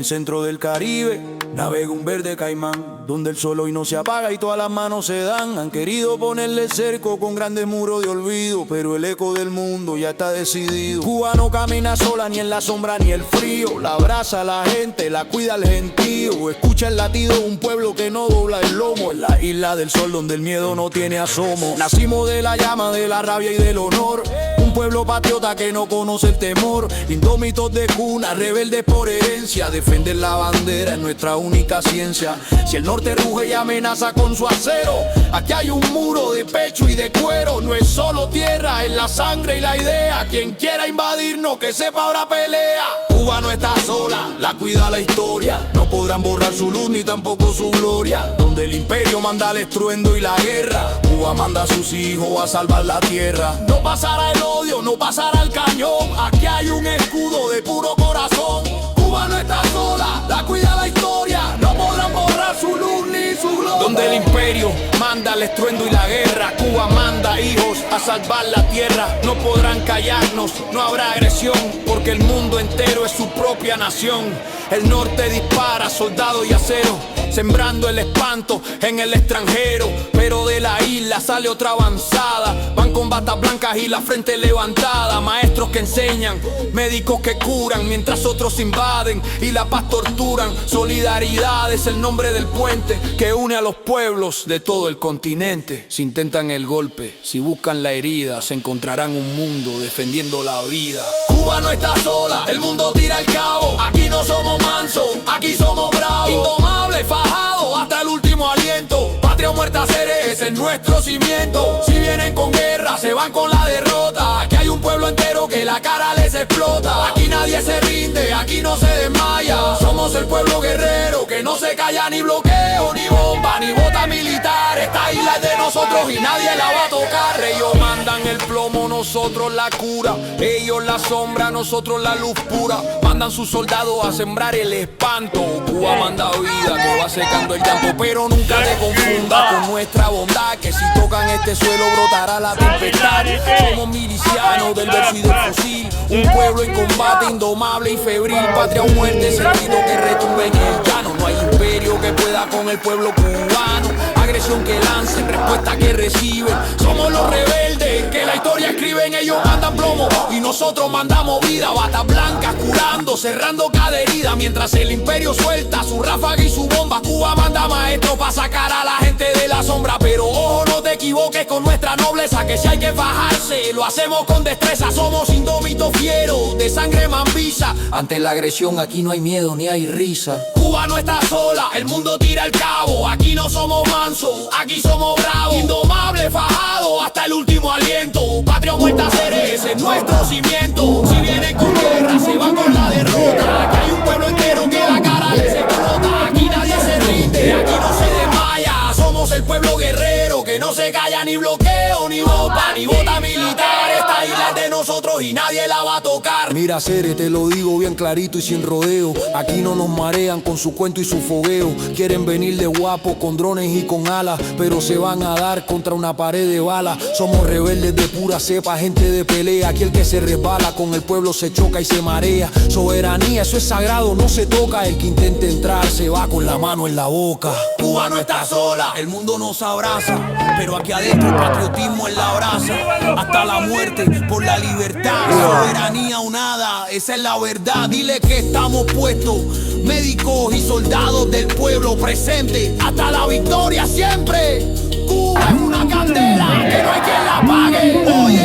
centro del Caribe navega un verde caimán, donde el sol hoy no se apaga y todas las manos se dan. Han querido ponerle cerco con grandes muros de olvido, pero el eco del mundo ya está decidido. Cuba no camina sola ni en la sombra ni el frío, la abraza a la gente, la cuida el gentío. Escucha el latido de un pueblo que no dobla el lomo, en la isla del sol donde el miedo no tiene asomo. Nacimos de la llama, de la rabia y del honor, un pueblo patriota que no conoce el temor. Indómitos de cuna, rebeldes por herencia, defender la bandera es nuestra única ciencia. Si el norte ruge y amenaza con su acero, aquí hay un muro de pecho y de cuero. No es solo tierra, es la sangre y la idea. Quien quiera invadirnos, que sepa ahora pelea. Cuba no está sola, la cuida la historia. No podrán borrar su luz ni tampoco su gloria. Donde el imperio manda el estruendo y la guerra, Cuba manda a sus hijos a salvar la tierra. No pasará el odio, no pasará el cañón. Aquí hay un escudo de puro corazón. Cuba no está sola, la cuida la historia. No podrán borrar su luz ni su gloria. Donde el imperio manda el estruendo y la guerra, Cuba manda hijos a salvar la tierra. No podrán callarnos, no habrá agresión, porque el mundo entero es su propia nación. El norte dispara, soldado y acero, sembrando el espanto en el extranjero. Pero de la isla sale otra avanzada, van con batas blancas y la frente levantada. Maestros que enseñan, médicos que curan, mientras otros invaden y la paz torturan. Solidaridad es el nombre del puente que une a los pueblos de todo el continente. Si intentan el golpe, si buscan la herida, se encontrarán un mundo defendiendo la vida. Cuba no está sola, el mundo tira el cabo. Aquí no somos mansos, aquí somos bravos. Indomables, fajados hasta el último aliento. Patria o muerta seré, ese es nuestro cimiento. Si vienen con guerra, se van con la derrota. Aquí hay un pueblo entero que la cara les explota. Aquí nadie se rinde, aquí no se desmaya. Somos el pueblo guerrero que no se calla ni bloqueo, ni bomba, ni bota militar. Esta isla es de nosotros y nadie la va a tocar. Ellos mandan el plomo, nosotros la cura. Ellos la sombra, nosotros la luz pura. Mandan sus soldados a sembrar el espanto. Cuba manda vida que va secando el llanto. Pero nunca te confundas con nuestra bondad, que si tocan este suelo brotará la tempestad. Somos milicianos del verso y del fusil, un pueblo en combate indomable y febril. Patria o muerte, sentido que retumbe en el llano. No hay imperio que pueda con el pueblo cubano. Agresión que lancen, respuesta que reciben. Somos los rebeldes que la historia escriben. Ellos mandan plomo y nosotros mandamos vida. Batas blancas curando, cerrando cada herida. Mientras el imperio suelta su ráfaga y su bomba, Cuba manda maestros para sacar a la gente de la sombra. Pero ojo, no te equivoques con nuestra nobleza, que si hay que fajarse, lo hacemos con destreza. Somos indómitos fieros, de sangre mambiza. Ante la agresión aquí no hay miedo ni hay risa. Cuba no está sola, el mundo tira el cabo. Aquí no somos mansos, aquí somos bravos. Indomables, fajados hasta el último aliento. Patria o muerta seré, ese es nuestro cimiento. Si vienen con guerra, se van con la derrota. Aquí hay un pueblo entero que la cara les explota. Aquí nadie se rinde, aquí no se desmaya. Somos el pueblo guerrero que no se calla ni bloqueo, ni bomba, ni bota militar. Esta isla es de nosotros y nadie la va a tocar. Mira, Cere, te lo digo bien clarito y sin rodeo. Aquí no nos marean con su cuento y su fogueo. Quieren venir de guapo con drones y con alas, pero se van a dar contra una pared de balas. Somos rebeldes de pura cepa, gente de pelea. Aquí el que se resbala con el pueblo se choca y se marea. Soberanía, eso es sagrado, no se toca. El que intente entrar se va con la mano en la boca. Cuba no está sola, el mundo nos abraza, pero aquí adentro el patriotismo es la brasa. Hasta la muerte por la libertad. Soberanía o nada, esa es la verdad. Dile que estamos puestos, médicos y soldados del pueblo presentes hasta la victoria siempre. Cuba es una candela que no hay quien la apague. Oye,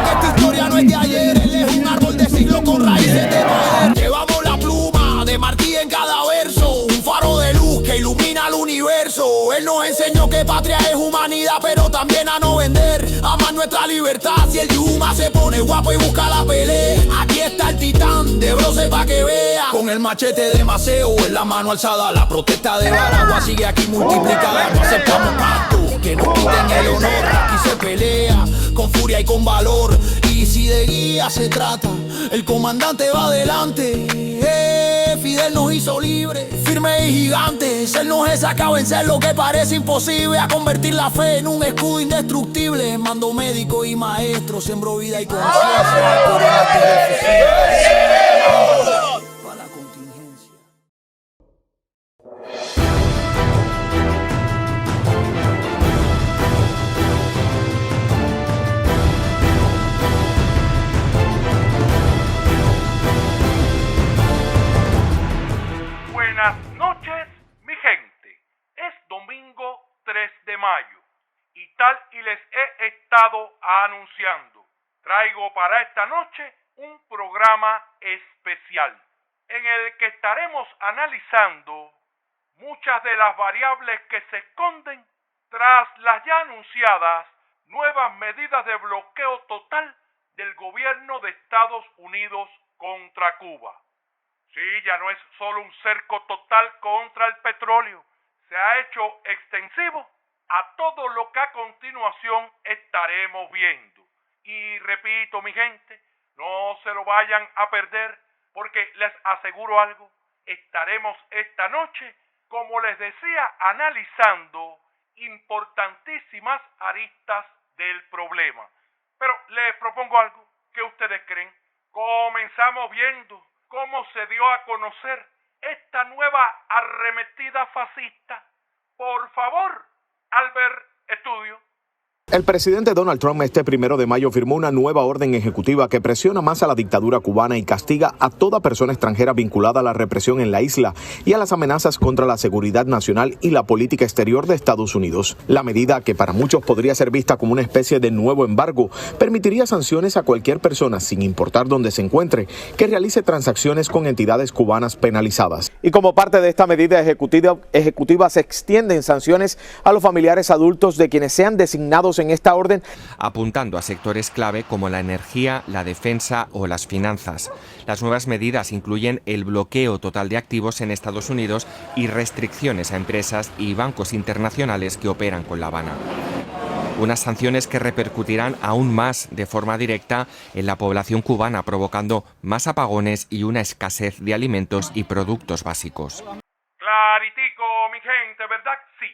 que esta historia no es de ayer, él es un árbol de siglo con raíces de poder. Llevamos la pluma de Martí en cada verso, un faro de luz que ilumina el universo. Él nos enseñó que patria es humanidad, pero también a no vender, amar nuestra libertad. Si el Yuma se pone guapo y busca la pelea, aquí está el titán de bronce pa' que vea. Con el machete de Maceo en la mano alzada, la protesta de Baragua sigue aquí multiplicada. No aceptamos pacto que nos quiten el honor, aquí se pelea con furia y con valor. Y si de guía se trata, el comandante va adelante. Fidel nos hizo libres, firmes y gigantes. Él nos es acá a vencer lo que parece imposible, a convertir la fe en un escudo indestructible. Mando médico y maestro, sembró vida y conciencia. de mayo. Y tal y les he estado anunciando, traigo para esta noche un programa especial en el que estaremos analizando muchas de las variables que se esconden tras las ya anunciadas nuevas medidas de bloqueo total del gobierno de Estados Unidos contra Cuba. Sí, ya no es solo un cerco total contra el petróleo, se ha hecho extensivo a todo lo que a continuación estaremos viendo. Y repito, mi gente, no se lo vayan a perder, porque les aseguro algo, estaremos esta noche, como les decía, analizando importantísimas aristas del problema. Pero les propongo algo. ¿Qué ustedes creen? Comenzamos viendo cómo se dio a conocer esta nueva arremetida fascista. Por favor, Albert Estudio. El presidente Donald Trump este 1 de mayo firmó una nueva orden ejecutiva que presiona más a la dictadura cubana y castiga a toda persona extranjera vinculada a la represión en la isla y a las amenazas contra la seguridad nacional y la política exterior de Estados Unidos. La medida, que para muchos podría ser vista como una especie de nuevo embargo, permitiría sanciones a cualquier persona, sin importar dónde se encuentre, que realice transacciones con entidades cubanas penalizadas. Y como parte de esta medida ejecutiva se extienden sanciones a los familiares adultos de quienes sean designados en esta orden, apuntando a sectores clave como la energía, la defensa o las finanzas. Las nuevas medidas incluyen el bloqueo total de activos en Estados Unidos y restricciones a empresas y bancos internacionales que operan con La Habana. Unas sanciones que repercutirán aún más de forma directa en la población cubana, provocando más apagones y una escasez de alimentos y productos básicos. Claritico, mi gente, ¿verdad? Sí.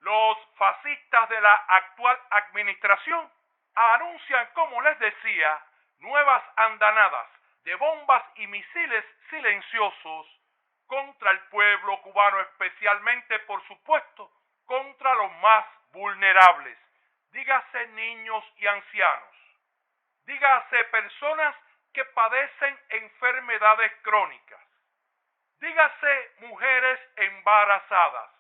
Los fascistas de la actual administración anuncian, como les decía, nuevas andanadas de bombas y misiles silenciosos contra el pueblo cubano, especialmente, por supuesto, contra los más vulnerables. Dígase niños y ancianos. Dígase personas que padecen enfermedades crónicas. Dígase mujeres embarazadas.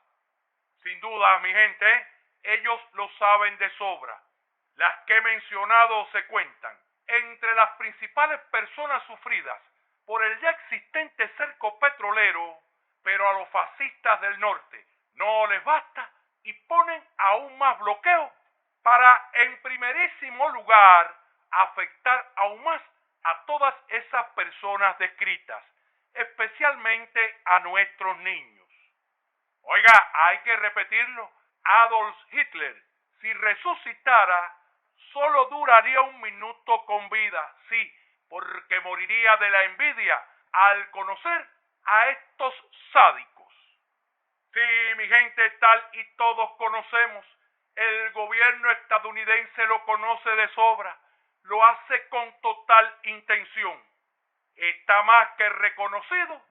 Sin duda, mi gente, ellos lo saben de sobra. Las que he mencionado se cuentan. Entre las principales personas sufridas por el ya existente cerco petrolero, pero a los fascistas del norte no les basta y ponen aún más bloqueo para, en primerísimo lugar, afectar aún más a todas esas personas descritas, especialmente a nuestros niños. Oiga, hay que repetirlo, Adolf Hitler, si resucitara, solo duraría 1 minuto con vida, sí, porque moriría de la envidia al conocer a estos sádicos. Sí, mi gente, tal y todos conocemos, el gobierno estadounidense lo conoce de sobra, lo hace con total intención. Está más que reconocido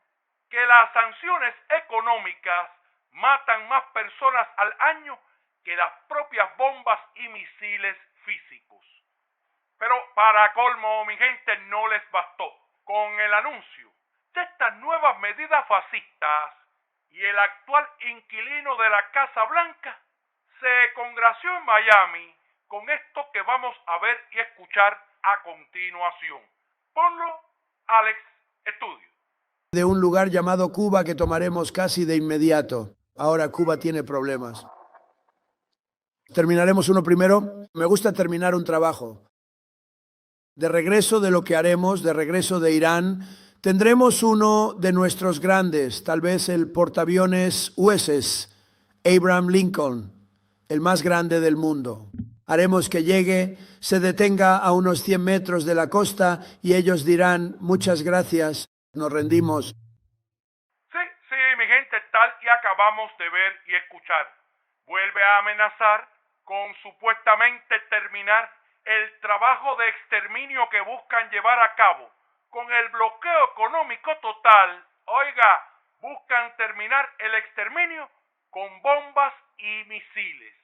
que las sanciones económicas matan más personas al año que las propias bombas y misiles físicos. Pero para colmo, mi gente, no les bastó. Con el anuncio de estas nuevas medidas fascistas y el actual inquilino de la Casa Blanca se congració en Miami con esto que vamos a ver y escuchar a continuación. Ponlo, Alex Estudio. De un lugar llamado Cuba que tomaremos casi de inmediato. Ahora Cuba tiene problemas. ¿Terminaremos uno primero? Me gusta terminar un trabajo. De regreso de lo que haremos, de regreso de Irán, tendremos uno de nuestros grandes, tal vez el portaaviones USS Abraham Lincoln, el más grande del mundo. Haremos que llegue, se detenga a unos 100 metros de la costa y ellos dirán, muchas gracias, nos rendimos. Sí, mi gente, tal y acabamos de ver y escuchar. Vuelve a amenazar con supuestamente terminar el trabajo de exterminio que buscan llevar a cabo. Con el bloqueo económico total, oiga, buscan terminar el exterminio con bombas y misiles.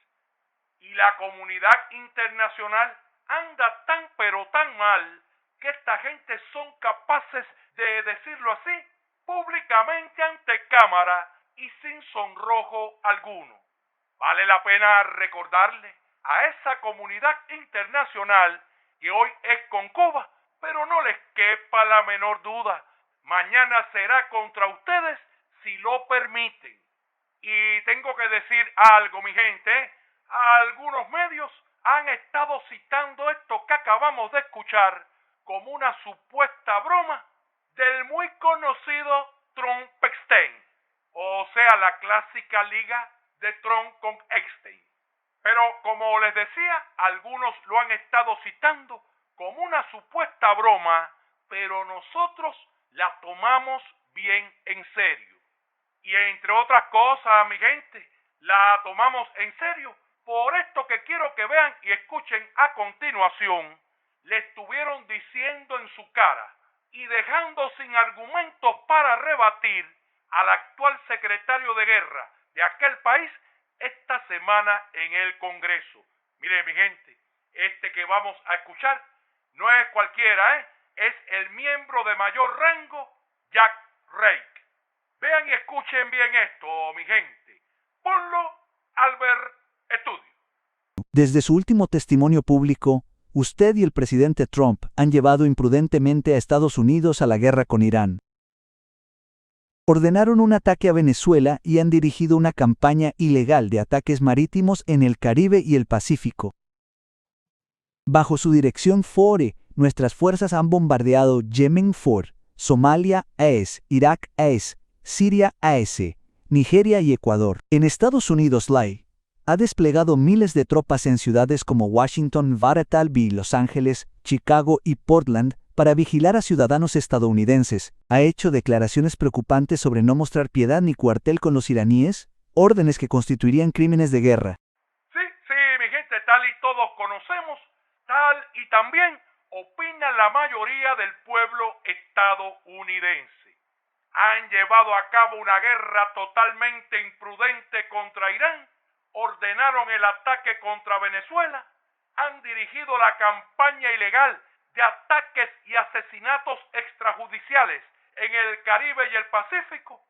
Y la comunidad internacional anda tan pero tan mal que esta gente son capaces de decirlo así públicamente ante cámara y sin sonrojo alguno. Vale la pena recordarle a esa comunidad internacional que hoy es con Cuba, pero no les quepa la menor duda, mañana será contra ustedes si lo permiten. Y tengo que decir algo, mi gente, ¿eh? Algunos medios han estado citando esto que acabamos de escuchar como una supuesta broma del muy conocido Trump-Epstein, o sea, la clásica liga de Trump con Epstein. Pero como les decía, algunos lo han estado citando como una supuesta broma, pero nosotros la tomamos bien en serio. Y entre otras cosas, mi gente, la tomamos en serio por esto que quiero que vean y escuchen a continuación. Le estuvieron diciendo en su cara y dejando sin argumentos para rebatir al actual secretario de guerra de aquel país esta semana en el Congreso. Mire, mi gente, este que vamos a escuchar no es cualquiera, es el miembro de mayor rango, Jack Reich. Vean y escuchen bien esto, mi gente. Ponlo, Albert Estudio. Desde su último testimonio público, usted y el presidente Trump han llevado imprudentemente a Estados Unidos a la guerra con Irán. Ordenaron un ataque a Venezuela y han dirigido una campaña ilegal de ataques marítimos en el Caribe y el Pacífico. Bajo su dirección FORE, nuestras fuerzas han bombardeado Yemen FOR, Somalia AES, Irak AES, Siria AES, Nigeria y Ecuador. En Estados Unidos LAI ha desplegado miles de tropas en ciudades como Washington, Bartleby, Los Ángeles, Chicago y Portland para vigilar a ciudadanos estadounidenses. Ha hecho declaraciones preocupantes sobre no mostrar piedad ni cuartel con los iraníes, órdenes que constituirían crímenes de guerra. Sí, mi gente, tal y todos conocemos, tal y también opina la mayoría del pueblo estadounidense. Han llevado a cabo una guerra totalmente imprudente contra Irán, ordenaron el ataque contra Venezuela, han dirigido la campaña ilegal de ataques y asesinatos extrajudiciales en el Caribe y el Pacífico,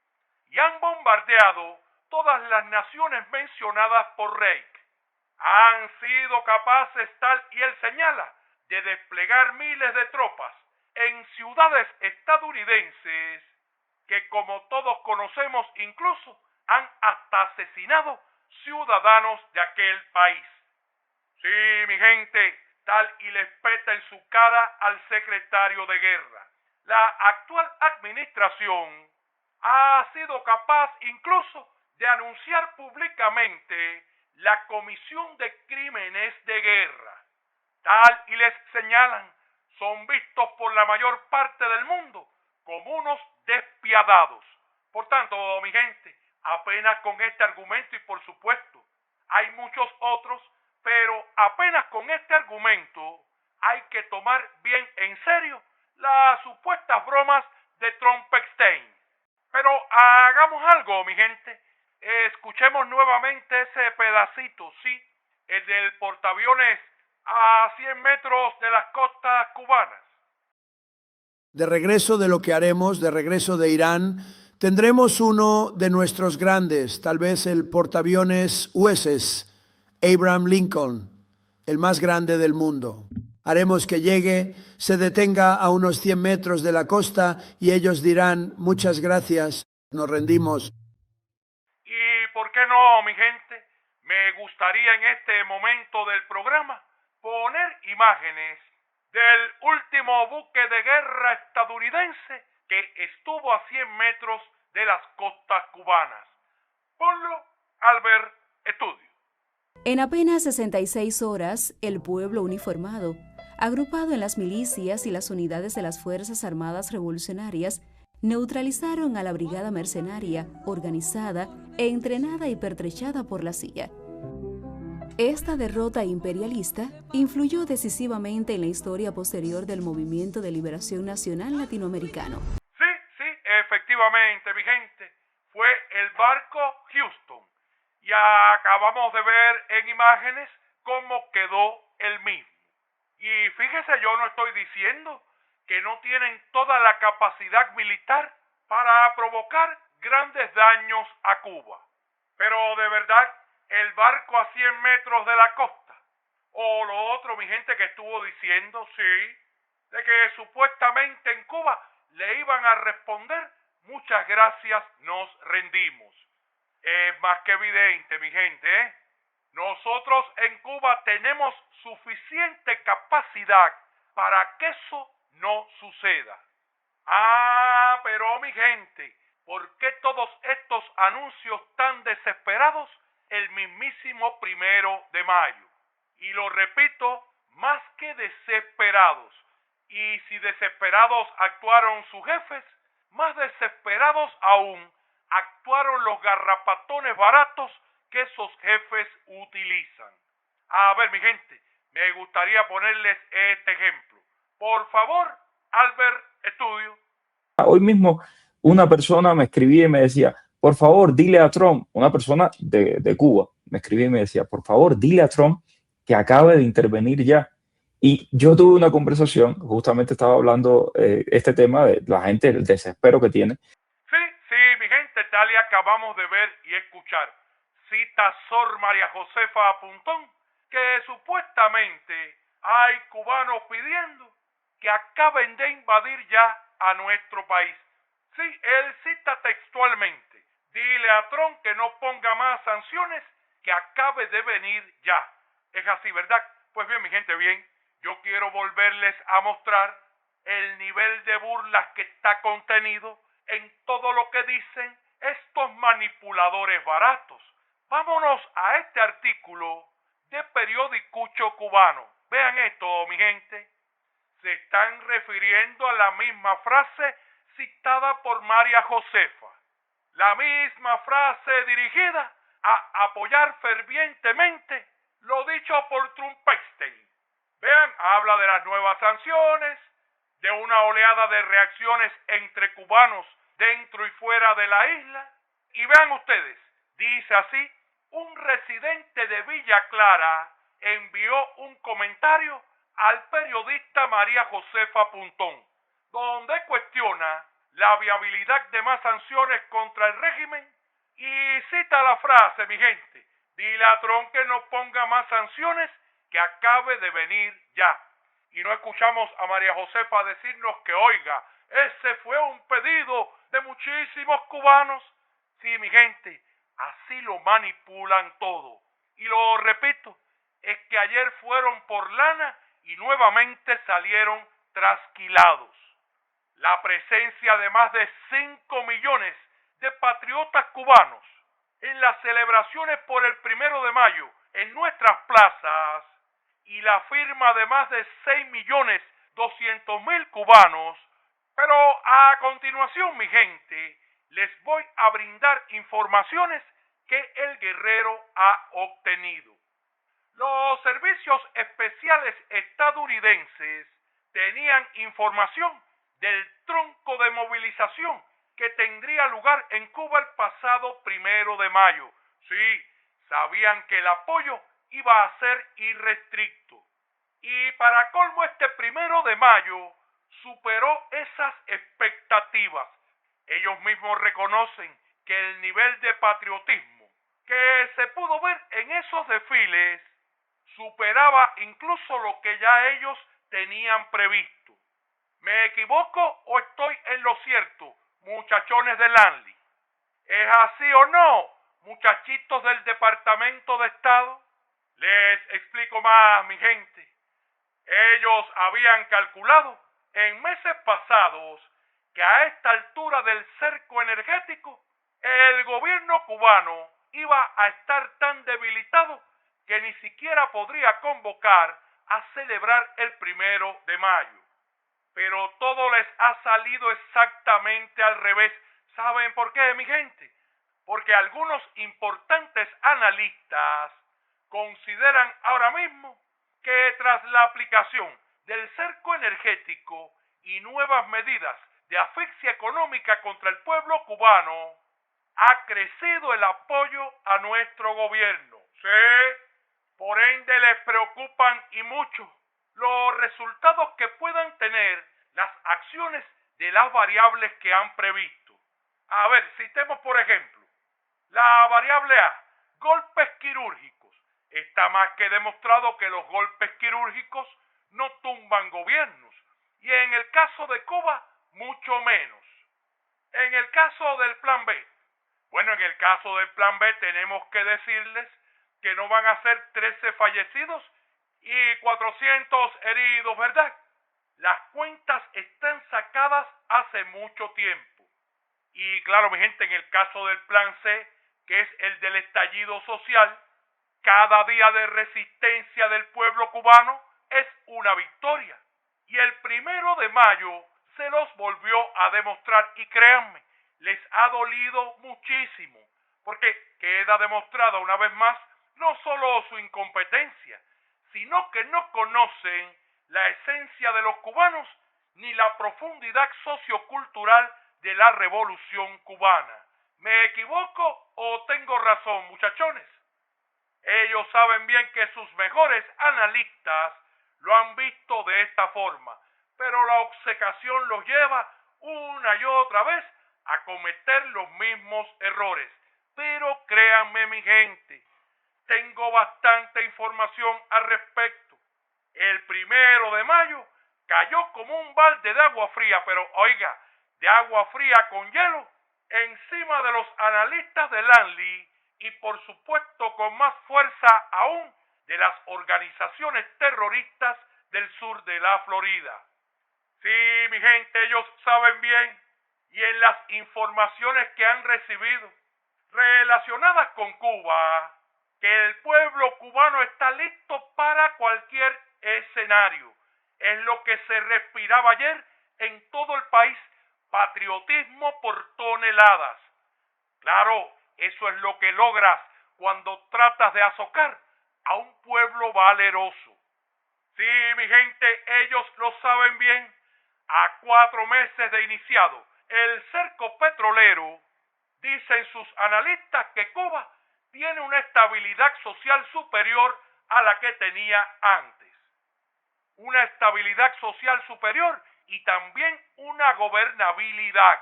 y han bombardeado todas las naciones mencionadas por Reich. Han sido capaces, tal y él señala, de desplegar miles de tropas en ciudades estadounidenses que, como todos conocemos, incluso han hasta asesinado ciudadanos de aquel país. Sí, mi gente, tal y les peta en su cara al secretario de guerra. La actual administración ha sido capaz incluso de anunciar públicamente la comisión de crímenes de guerra. Tal y les señalan, son vistos por la mayor parte del mundo como unos despiadados. Por tanto, mi gente, apenas con este argumento, y por supuesto, hay muchos otros, pero apenas con este argumento hay que tomar bien en serio las supuestas bromas de Trump-Epstein. Pero hagamos algo, mi gente. Escuchemos nuevamente ese pedacito, sí, el del portaaviones a 100 metros de las costas cubanas. De regreso de lo que haremos, de regreso de Irán, tendremos uno de nuestros grandes, tal vez el portaaviones USS Abraham Lincoln, el más grande del mundo. Haremos que llegue, se detenga a unos 100 metros de la costa y ellos dirán, muchas gracias, nos rendimos. ¿Y por qué no, mi gente? Me gustaría en este momento del programa poner imágenes del último buque de guerra estadounidense que estuvo a 100 metros de las costas cubanas. Ponlo, Albert Estudio. En apenas 66 horas, el pueblo uniformado, agrupado en las milicias y las unidades de las Fuerzas Armadas Revolucionarias, neutralizaron a la brigada mercenaria, organizada e entrenada y pertrechada por la CIA. Esta derrota imperialista influyó decisivamente en la historia posterior del Movimiento de Liberación Nacional Latinoamericano. Sí, efectivamente, mi gente, fue el barco Houston. Y acabamos de ver en imágenes cómo quedó el mismo. Y fíjese, yo no estoy diciendo que no tienen toda la capacidad militar para provocar grandes daños a Cuba. Pero de verdad el barco a 100 metros de la costa. O lo otro, mi gente, que estuvo diciendo, sí, de que supuestamente en Cuba le iban a responder, muchas gracias, nos rendimos. Es más que evidente, mi gente, ¿eh? Nosotros en Cuba tenemos suficiente capacidad para que eso no suceda. Ah, pero mi gente, ¿por qué todos estos anuncios tan desesperados el mismísimo 1 de mayo? Y lo repito, más que desesperados. Y si desesperados actuaron sus jefes, más desesperados aún actuaron los garrapatones baratos que esos jefes utilizan. A ver, mi gente, me gustaría ponerles este ejemplo. Por favor, Albert Estudio. Hoy mismo una persona me escribía y me decía, por favor, dile a Trump, una persona de Cuba, me escribía y me decía, por favor, dile a Trump que acabe de intervenir ya. Y yo tuve una conversación, justamente estaba hablando este tema de la gente, el desespero que tiene. Sí, mi gente, tal y acabamos de ver y escuchar. Cita Sor María Josefa Apuntón, que supuestamente hay cubanos pidiendo que acaben de invadir ya a nuestro país. Sí, él cita textualmente, dile a Trump que no ponga más sanciones, que acabe de venir ya. Es así, ¿verdad? Pues bien, mi gente, bien, yo quiero volverles a mostrar el nivel de burlas que está contenido en todo lo que dicen estos manipuladores baratos. Vámonos a este artículo de Periodicucho Cubano. Vean esto, mi gente. Se están refiriendo a la misma frase citada por María Josefa. La misma frase dirigida a apoyar fervientemente lo dicho por Trumpstein. Vean, habla de las nuevas sanciones, de una oleada de reacciones entre cubanos dentro y fuera de la isla. Y vean ustedes, dice así, un residente de Villa Clara envió un comentario al periodista María Josefa Puntón, donde cuestiona la viabilidad de más sanciones contra el régimen y cita la frase, mi gente, dile a Trump que no ponga más sanciones, que acabe de venir ya. Y no escuchamos a María Josefa decirnos que, oiga, ese fue un pedido de muchísimos cubanos. Sí, mi gente, así lo manipulan todo. Y lo repito, es que ayer fueron por lana y nuevamente salieron trasquilados. La presencia de más de 5 millones de patriotas cubanos en las celebraciones por el 1 de mayo en nuestras plazas y la firma de más de 6.200.000 cubanos. Pero a continuación, mi gente, les voy a brindar informaciones que el Guerrero ha obtenido. Los servicios especiales estadounidenses tenían información del tronco de movilización que tendría lugar en Cuba el pasado 1 de mayo. Sí, sabían que el apoyo iba a ser irrestricto. Y para colmo, este 1 de mayo superó esas expectativas. Ellos mismos reconocen que el nivel de patriotismo que se pudo ver en esos desfiles superaba incluso lo que ya ellos tenían previsto. ¿Me equivoco o estoy en lo cierto, muchachones de Lanley? ¿Es así o no, muchachitos del Departamento de Estado? Les explico más, mi gente. Ellos habían calculado en meses pasados que a esta altura del cerco energético, el gobierno cubano iba a estar tan debilitado que ni siquiera podría convocar a celebrar el 1 de mayo. Pero todo les ha salido exactamente al revés. ¿Saben por qué, mi gente? Porque algunos importantes analistas consideran ahora mismo que tras la aplicación del cerco energético y nuevas medidas de asfixia económica contra el pueblo cubano, ha crecido el apoyo a nuestro gobierno. Sí, por ende les preocupan y mucho los resultados que puedan tener las acciones de las variables que han previsto. A ver, citemos por ejemplo, la variable A, golpes quirúrgicos. Está más que demostrado que los golpes quirúrgicos no tumban gobiernos. Y en el caso de Cuba, mucho menos. En el caso del Plan B, bueno, en el caso del Plan B tenemos que decirles que no van a ser 13 fallecidos y 400 heridos, ¿verdad? Las cuentas están sacadas hace mucho tiempo. Y claro, mi gente, en el caso del Plan C, que es el del estallido social, cada día de resistencia del pueblo cubano es una victoria. Y el 1 de mayo se los volvió a demostrar y créanme, les ha dolido muchísimo, porque queda demostrada una vez más no solo su incompetencia, sino que no conocen la esencia de los cubanos ni la profundidad sociocultural de la revolución cubana. ¿Me equivoco o tengo razón, muchachones? Ellos saben bien que sus mejores analistas lo han visto de esta forma, pero la obcecación los lleva una y otra vez a cometer los mismos errores. Pero créanme, mi gente, tengo bastante información al respecto. El 1 de mayo cayó como un balde de agua fría, pero oiga, de agua fría con hielo, encima de los analistas de Langley y por supuesto con más fuerza aún de las organizaciones terroristas del sur de la Florida. Sí, mi gente, ellos saben bien, y en las informaciones que han recibido relacionadas con Cuba, que el pueblo cubano está listo para cualquier escenario. Es lo que se respiraba ayer en todo el país, patriotismo por toneladas. Claro, eso es lo que logras cuando tratas de azocar a un pueblo valeroso. Sí, mi gente, ellos lo saben bien. A 4 meses de iniciado el cerco petrolero, dicen sus analistas que Cuba tiene una estabilidad social superior a la que tenía antes. Una estabilidad social superior y también una gobernabilidad.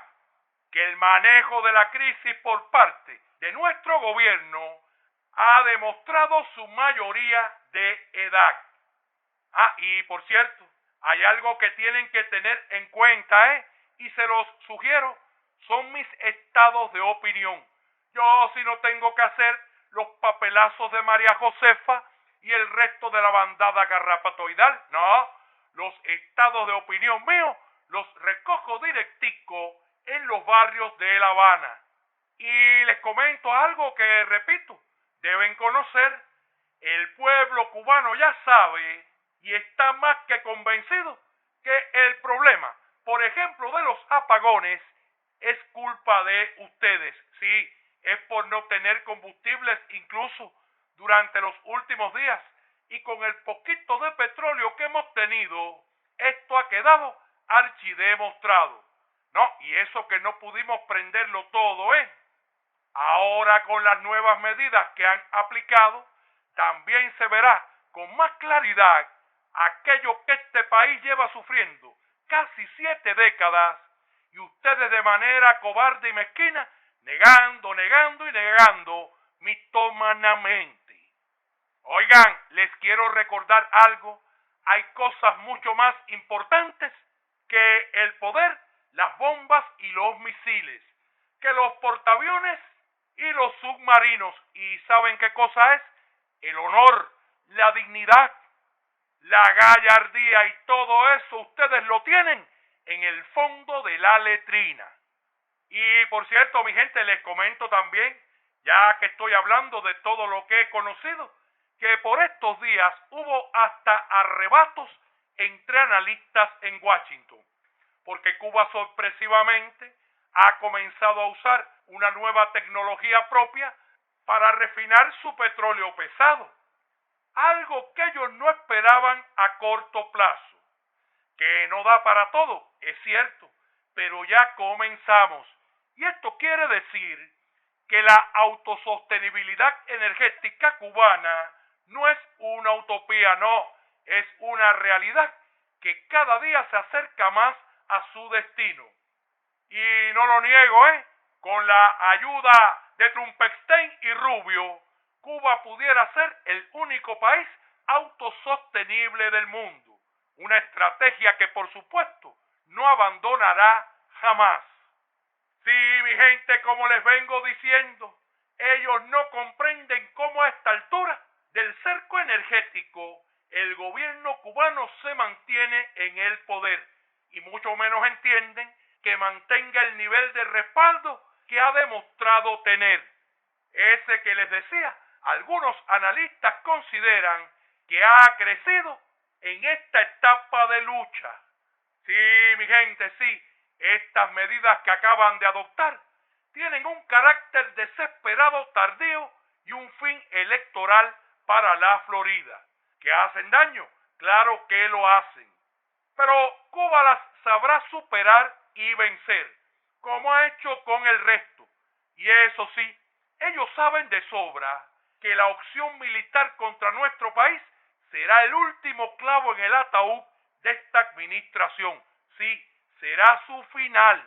Que el manejo de la crisis por parte de nuestro gobierno ha demostrado su mayoría de edad. Y por cierto, hay algo que tienen que tener en cuenta, y se los sugiero, son mis estados de opinión. Yo si no tengo que hacer los papelazos de María Josefa y el resto de la bandada garrapatoidal, no, los estados de opinión míos los recojo directico en los barrios de La Habana. Y les comento algo que, repito, deben conocer. El pueblo cubano ya sabe y está más que convencido que el problema, por ejemplo, de los apagones, es culpa de ustedes. Sí, es por no tener combustibles incluso durante los últimos días. Y con el poquito de petróleo que hemos tenido, esto ha quedado archidemostrado. No, y eso que no pudimos prenderlo todo, Ahora con las nuevas medidas que han aplicado, también se verá con más claridad aquello que este país lleva sufriendo casi 7 décadas y ustedes de manera cobarde y mezquina negando mitómanamente. Oigan, les quiero recordar algo, hay cosas mucho más importantes que el poder, las bombas y los misiles, que los portaaviones y los submarinos. ¿Y saben qué cosa es? El honor, la dignidad, la gallardía y todo eso ustedes lo tienen en el fondo de la letrina. Y por cierto, mi gente, les comento también, ya que estoy hablando de todo lo que he conocido, que por estos días hubo hasta arrebatos entre analistas en Washington, porque Cuba sorpresivamente ha comenzado a usar una nueva tecnología propia para refinar su petróleo pesado, algo que ellos no esperaban a corto plazo, que no da para todo, es cierto, pero ya comenzamos, y esto quiere decir que la autosostenibilidad energética cubana no es una utopía, no, es una realidad que cada día se acerca más a su destino. Y no lo niego, con la ayuda de Trumpestein y Rubio, Cuba pudiera ser el único país autosostenible del mundo. Una estrategia que, por supuesto, no abandonará jamás. Sí, mi gente, como les vengo diciendo, ellos no comprenden cómo a esta altura del cerco energético el gobierno cubano se mantiene en el poder y mucho menos entienden que mantenga el nivel de respaldo que ha demostrado tener. Ese que les decía, algunos analistas consideran que ha crecido en esta etapa de lucha. Sí, mi gente, sí, estas medidas que acaban de adoptar tienen un carácter desesperado, tardío y un fin electoral para la Florida. ¿Que hacen daño? Claro que lo hacen. Pero Cuba las sabrá superar y vencer, como ha hecho con el resto. Y eso sí, ellos saben de sobra que la opción militar contra nuestro país será el último clavo en el ataúd de esta administración. Sí, será su final.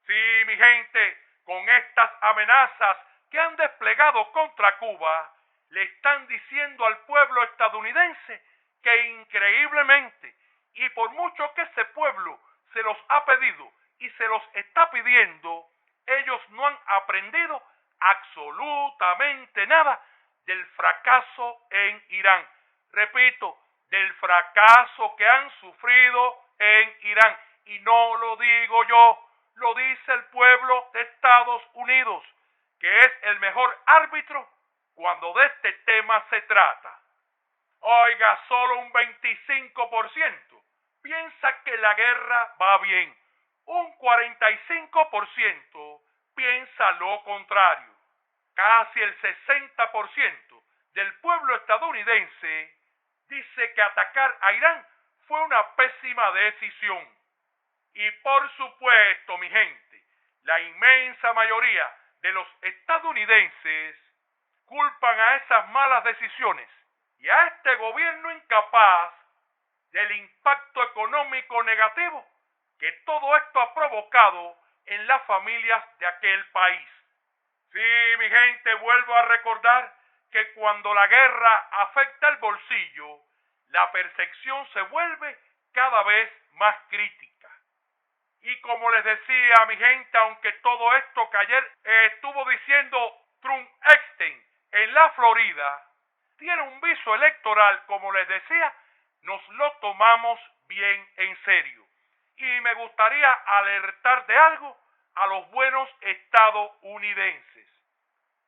Sí, mi gente, con estas amenazas que han desplegado contra Cuba, le están diciendo al pueblo estadounidense que increíblemente, y por mucho que ese pueblo se los ha pedido y se los está pidiendo, ellos no han aprendido absolutamente nada del fracaso en Irán. Repito, del fracaso que han sufrido en Irán. Y no lo digo yo, lo dice el pueblo de Estados Unidos, que es el mejor árbitro cuando de este tema se trata. Oiga, solo un 25% piensa que la guerra va bien. Un 45% piensa lo contrario. Casi el 60% del pueblo estadounidense dice que atacar a Irán fue una pésima decisión. Y por supuesto, mi gente, la inmensa mayoría de los estadounidenses culpan a esas malas decisiones y a este gobierno incapaz del impacto económico negativo que todo esto ha provocado en las familias de aquel país. Sí, mi gente, vuelvo a recordar que cuando la guerra afecta el bolsillo, la percepción se vuelve cada vez más crítica. Y como les decía, mi gente, aunque todo esto que ayer estuvo diciendo Trump Epstein en la Florida, tiene un viso electoral, como les decía, nos lo tomamos bien en serio. Y me gustaría alertar de algo a los buenos estadounidenses.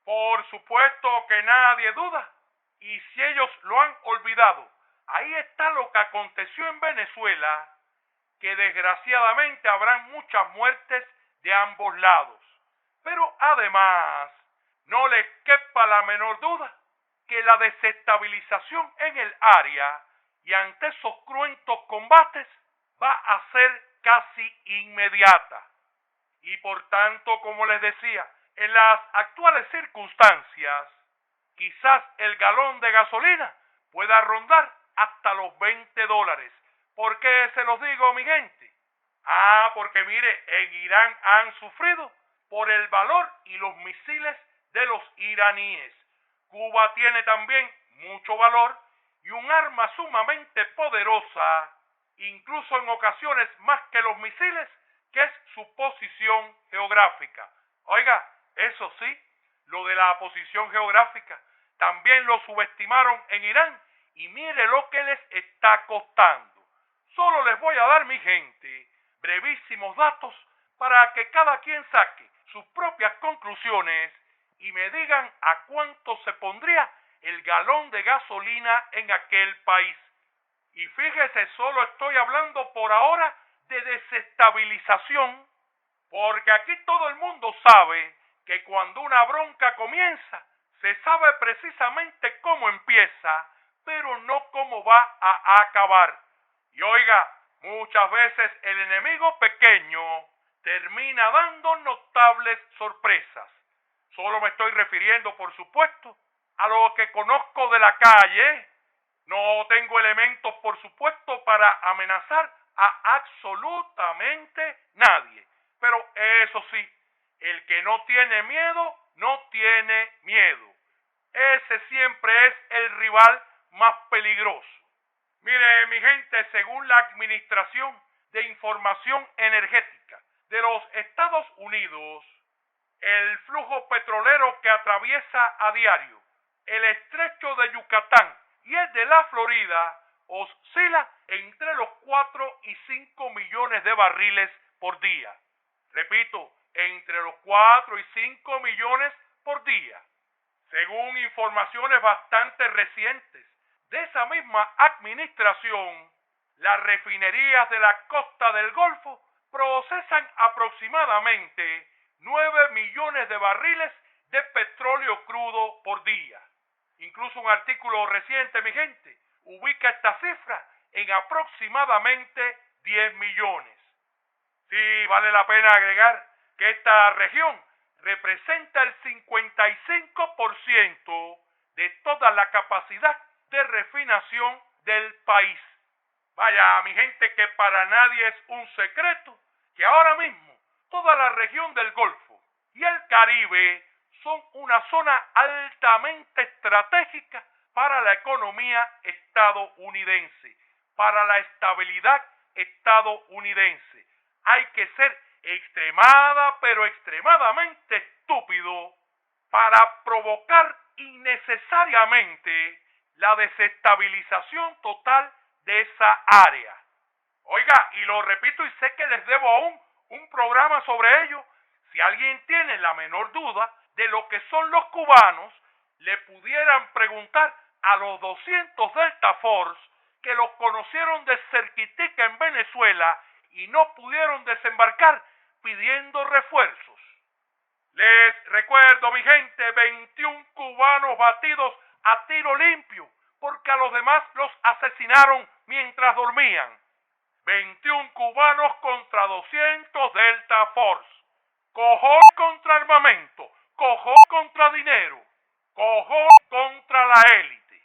Por supuesto que nadie duda, y si ellos lo han olvidado, ahí está lo que aconteció en Venezuela, que desgraciadamente habrán muchas muertes de ambos lados. Pero además, no les quepa la menor duda que la desestabilización en el área y ante esos cruentos combates va a ser casi inmediata. Y por tanto, como les decía, en las actuales circunstancias, quizás el galón de gasolina pueda rondar hasta los $20. ¿Por qué se los digo, mi gente? Porque mire, en Irán han sufrido por el valor y los misiles de los iraníes. Cuba tiene también mucho valor y un arma sumamente poderosa, incluso en ocasiones más que los misiles, que es su posición geográfica. Oiga, eso sí, lo de la posición geográfica, también lo subestimaron en Irán y mire lo que les está costando. Solo les voy a dar, mi gente, brevísimos datos para que cada quien saque sus propias conclusiones y me digan a cuánto se pondría el galón de gasolina en aquel país. Y fíjese, solo estoy hablando por ahora de desestabilización, porque aquí todo el mundo sabe que cuando una bronca comienza, se sabe precisamente cómo empieza, pero no cómo va a acabar. Y oiga, muchas veces el enemigo pequeño termina dando notables sorpresas. Solo me estoy refiriendo, por supuesto, a lo que conozco de la calle. No tengo elementos, por supuesto, para amenazar a absolutamente nadie. Pero eso sí, el que no tiene miedo, no tiene miedo. Ese siempre es el rival más peligroso. Mire, mi gente, según la Administración de Información Energética de los Estados Unidos, el flujo petrolero que atraviesa a diario el estrecho de Yucatán y el de la Florida oscila entre los 4 y 5 millones de barriles por día. Repito, entre los 4 y 5 millones por día. Según informaciones bastante recientes de esa misma administración, las refinerías de la costa del Golfo procesan aproximadamente 9 millones de barriles de petróleo crudo por día. Incluso un artículo reciente, mi gente, ubica esta cifra en aproximadamente 10 millones. Sí, vale la pena agregar que esta región representa el 55% de toda la capacidad de refinación del país. Vaya, mi gente, que para nadie es un secreto que ahora mismo toda la región del Golfo y el Caribe son una zona altamente estratégica para la economía estadounidense, para la estabilidad estadounidense. Hay que ser pero extremadamente estúpido para provocar innecesariamente la desestabilización total de esa área. Oiga, y lo repito y sé que les debo aún un programa sobre ello. Si alguien tiene la menor duda de lo que son los cubanos, le pudieran preguntar a los 200 Delta Force que los conocieron de cerquitica en Venezuela y no pudieron desembarcar pidiendo refuerzos. Les recuerdo, mi gente, 21 cubanos batidos a tiro limpio porque a los demás los asesinaron mientras dormían. 21 cubanos contra 200 Delta Force. Cojón contra armamento, cojón contra dinero, cojón contra la élite.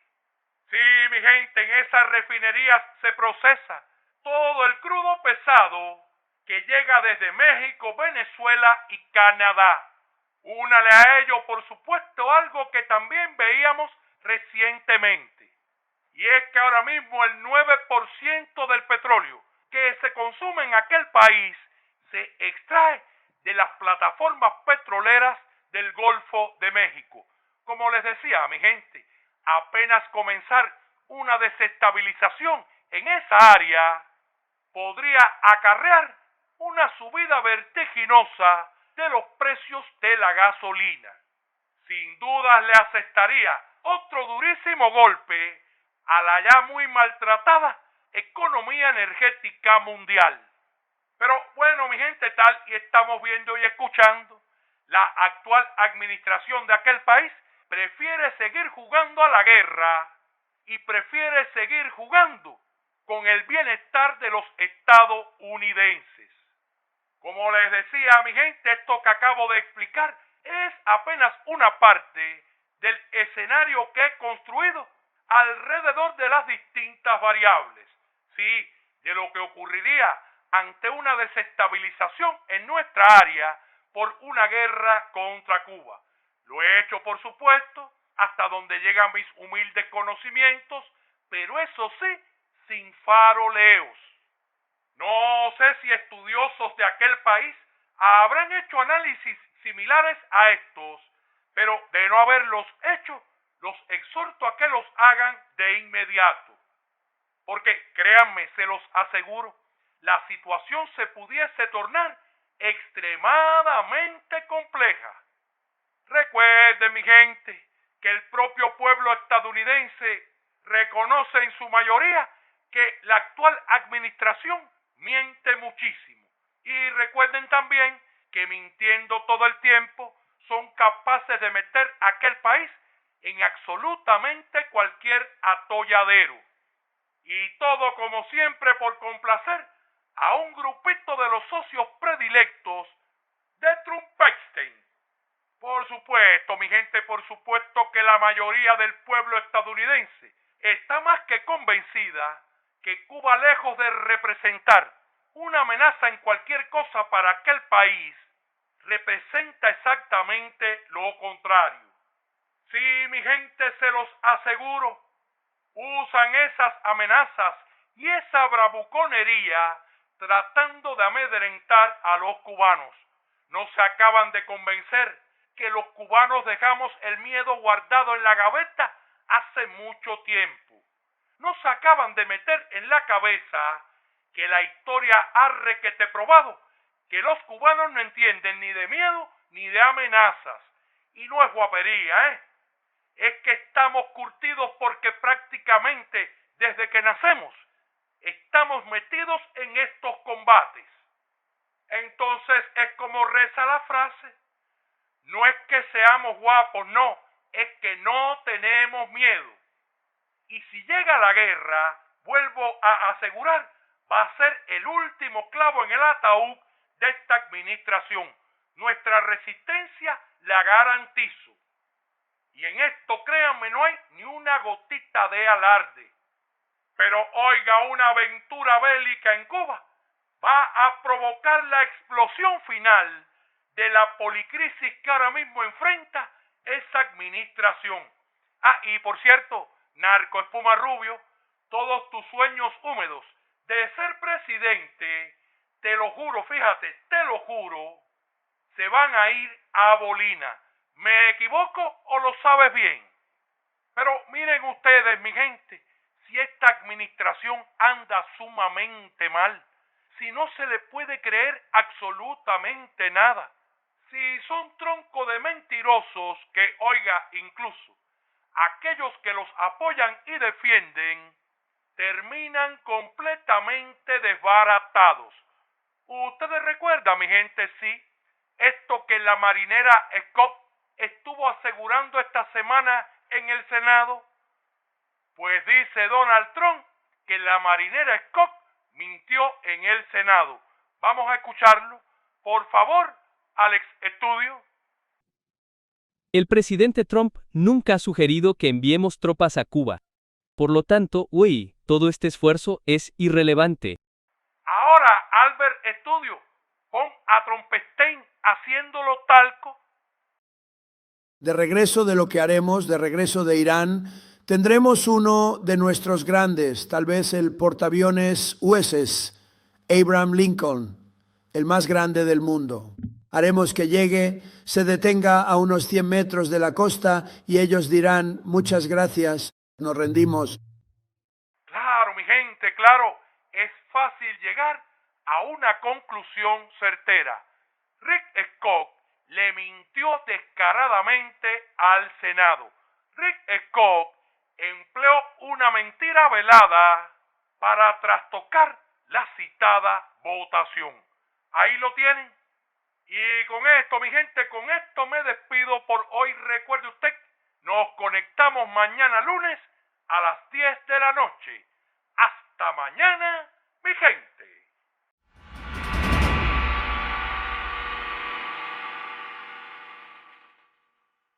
Sí, mi gente, en esas refinerías se procesa todo el crudo pesado que llega desde México, Venezuela y Canadá. Únale a ello, por supuesto, algo que también veíamos recientemente. Y es que ahora mismo el 9% del petróleo que se consume en aquel país se extrae de las plataformas petroleras del Golfo de México. Como les decía, mi gente, apenas comenzar una desestabilización en esa área podría acarrear una subida vertiginosa de los precios de la gasolina. Sin duda le asestaría otro durísimo golpe a la ya muy maltratada economía energética mundial. Pero bueno, mi gente, tal y estamos viendo y escuchando, la actual administración de aquel país prefiere seguir jugando a la guerra y prefiere seguir jugando con el bienestar de los estadounidenses. Como les decía, mi gente, esto que acabo de explicar es apenas una parte del escenario que he construido alrededor de las distintas variables. Sí, de lo que ocurriría ante una desestabilización en nuestra área por una guerra contra Cuba. Lo he hecho, por supuesto, hasta donde llegan mis humildes conocimientos, pero eso sí, sin faroleos. No sé si estudiosos de aquel país habrán hecho análisis similares a estos, pero de no haberlos hecho, los exhorto a que los hagan de inmediato. Porque, créanme, se los aseguro, la situación se pudiese tornar extremadamente compleja. Recuerden, mi gente, que el propio pueblo estadounidense reconoce en su mayoría que la actual administración miente muchísimo. Y recuerden también que mintiendo todo el tiempo son capaces de meter a aquel país en absolutamente cualquier atolladero. Y todo, como siempre, por complacer a un grupito de los socios predilectos de Trump-Epstein. Por supuesto, mi gente, por supuesto que la mayoría del pueblo estadounidense está más que convencida que Cuba, lejos de representar una amenaza en cualquier cosa para aquel país, representa exactamente lo contrario. Sí, mi gente, se los aseguro, usan esas amenazas y esa bravuconería tratando de amedrentar a los cubanos. No se acaban de convencer que los cubanos dejamos el miedo guardado en la gaveta hace mucho tiempo. No se acaban de meter en la cabeza que la historia ha requete probado que los cubanos no entienden ni de miedo ni de amenazas. Y no es guapería, es que estamos curtidos porque prácticamente desde que nacemos estamos metidos en estos combates. Entonces es como reza la frase, no es que seamos guapos, no, es que no tenemos miedo. Y si llega la guerra, vuelvo a asegurar, va a ser el último clavo en el ataúd de esta administración. Nuestra resistencia la garantizo. Y en esto, créanme, no hay ni una gotita de alarde. Pero oiga, una aventura bélica en Cuba va a provocar la explosión final de la policrisis que ahora mismo enfrenta esa administración. Ah, y por cierto, Narco Espuma Rubio, todos tus sueños húmedos de ser presidente, te lo juro, fíjate, te lo juro, se van a ir a bolina. ¿Me equivoco o lo sabes bien? Pero miren ustedes, mi gente, si esta administración anda sumamente mal, si no se le puede creer absolutamente nada, si son tronco de mentirosos que, oiga, incluso aquellos que los apoyan y defienden terminan completamente desbaratados. Ustedes recuerdan, mi gente, sí, esto que la marinera Scott estuvo asegurando esta semana en el Senado. Pues dice Donald Trump que la marinera Scott mintió en el Senado. Vamos a escucharlo. Por favor, Alex, estudio. El presidente Trump nunca ha sugerido que enviemos tropas a Cuba. Por lo tanto, todo este esfuerzo es irrelevante. Ahora, Albert, estudio. Pon a Trumpstein haciéndolo talco. De regreso de lo que haremos, de regreso de Irán, tendremos uno de nuestros grandes, tal vez el portaaviones USS Abraham Lincoln, el más grande del mundo. Haremos que llegue, se detenga a unos 100 metros de la costa y ellos dirán, muchas gracias, nos rendimos. Claro, mi gente, claro, es fácil llegar a una conclusión certera. Rick Scott le mintió descaradamente al Senado. Rick Scott empleó una mentira velada para trastocar la citada votación. Ahí lo tienen. Y con esto, mi gente, con esto me despido por hoy. Recuerde usted, nos conectamos mañana lunes a las 10 de la noche. Hasta mañana, mi gente.